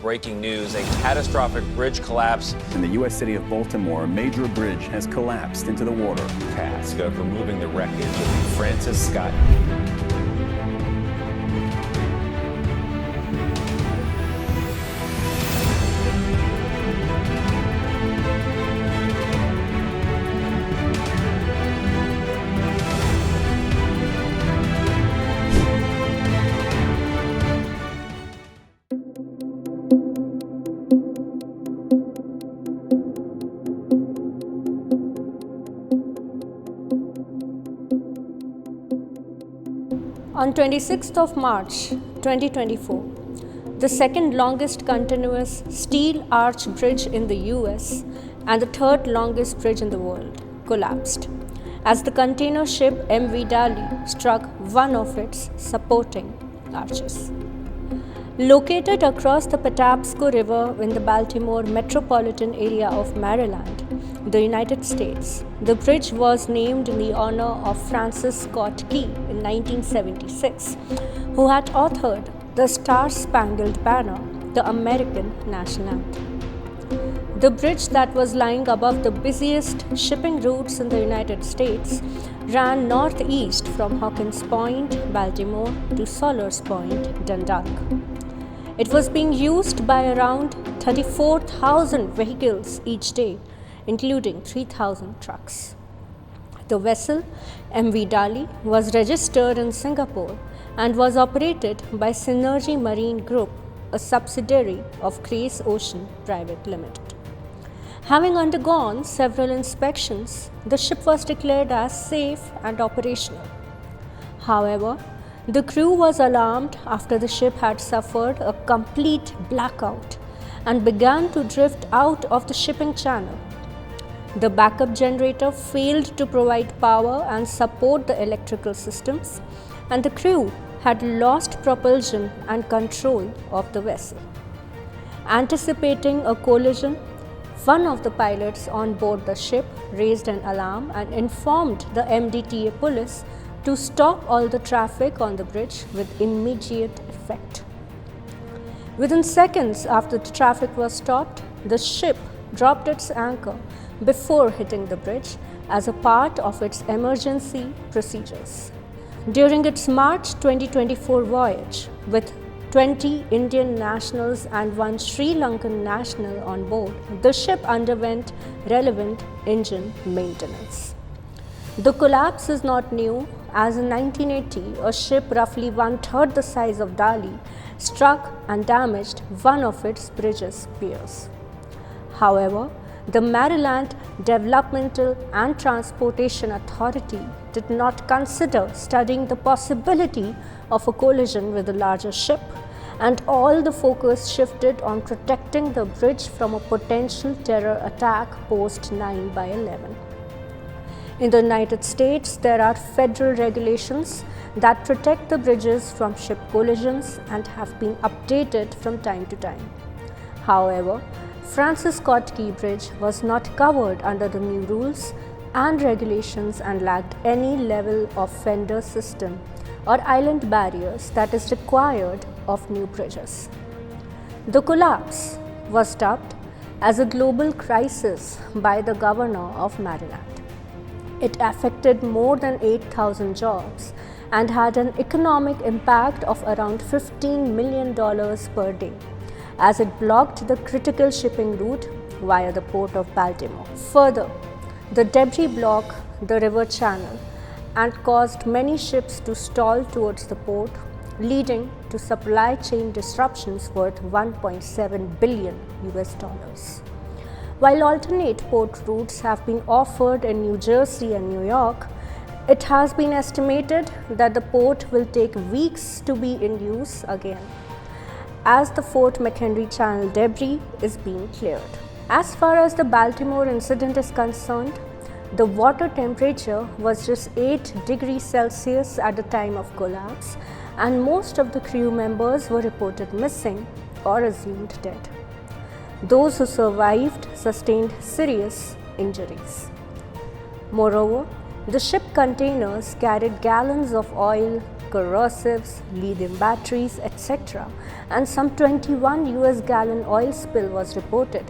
breaking news, a catastrophic bridge collapse. In the U.S. city of Baltimore, a major bridge has collapsed into the water. Task of removing the wreckage of the Francis Scott. On 26th of March 2024, the second longest continuous steel arch bridge in the US and the third longest bridge in the world collapsed as the container ship MV Dali struck one of its supporting arches. Located across the Patapsco River in the Baltimore metropolitan area of Maryland, the United States, the bridge was named in the honor of Francis Scott Key in 1976, who had authored the Star-Spangled Banner, the American national anthem. The bridge that was lying above the busiest shipping routes in the United States ran northeast from Hawkins Point, Baltimore to Solars Point, Dundalk. It was being used by around 34,000 vehicles each day, including 3,000 trucks. The vessel, MV Dali, was registered in Singapore and was operated by Synergy Marine Group, a subsidiary of Grace Ocean Private Limited. Having undergone several inspections, the ship was declared as safe and operational. However, the crew was alarmed after the ship had suffered a complete blackout and began to drift out of the shipping channel. The backup generator failed to provide power and support the electrical systems, and the crew had lost propulsion and control of the vessel. Anticipating a collision, one of the pilots on board the ship raised an alarm and informed the MDTA police to stop all the traffic on the bridge with immediate effect. Within seconds after the traffic was stopped, the ship dropped its anchor before hitting the bridge as a part of its emergency procedures. During its March 2024 voyage, with 20 Indian nationals and one Sri Lankan national on board, the ship underwent relevant engine maintenance. The collapse is not new, as in 1980, a ship roughly one-third the size of Dali struck and damaged one of its bridge's piers. However, the Maryland Developmental and Transportation Authority did not consider studying the possibility of a collision with a larger ship, and all the focus shifted on protecting the bridge from a potential terror attack post 9/11. In the United States, there are federal regulations that protect the bridges from ship collisions and have been updated from time to time. However, Francis Scott Key Bridge was not covered under the new rules and regulations and lacked any level of fender system or island barriers that is required of new bridges. The collapse was dubbed as a global crisis by the governor of Maryland. It affected more than 8,000 jobs and had an economic impact of around $15 million per day, as it blocked the critical shipping route via the port of Baltimore. Further, the debris blocked the river channel and caused many ships to stall towards the port, leading to supply chain disruptions worth $1.7 billion. While alternate port routes have been offered in New Jersey and New York, it has been estimated that the port will take weeks to be in use again, as the Fort McHenry Channel debris is being cleared. As far as the Baltimore incident is concerned, the water temperature was just 8 degrees Celsius at the time of collapse, and most of the crew members were reported missing or assumed dead. Those who survived sustained serious injuries. Moreover, the ship containers carried gallons of oil, corrosives, lithium batteries, etc. And some 21 US gallon oil spill was reported,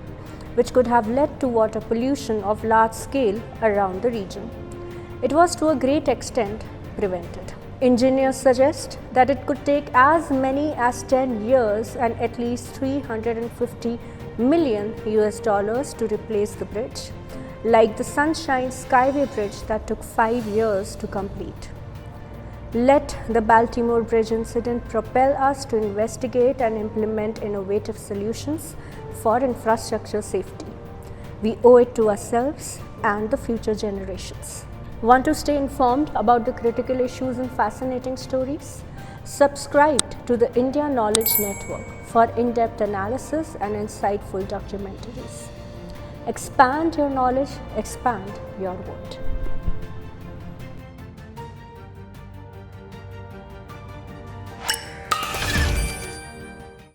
which could have led to water pollution of large scale around the region. It was to a great extent prevented. Engineers suggest that it could take as many as 10 years and at least 350 million US dollars to replace the bridge, like the Sunshine Skyway Bridge that took 5 years to complete. Let the Baltimore Bridge incident propel us to investigate and implement innovative solutions for infrastructure safety. We owe it to ourselves and the future generations. Want to stay informed about the critical issues and fascinating stories? Subscribe to the India Knowledge Network for in-depth analysis and insightful documentaries. Expand your knowledge, expand your world.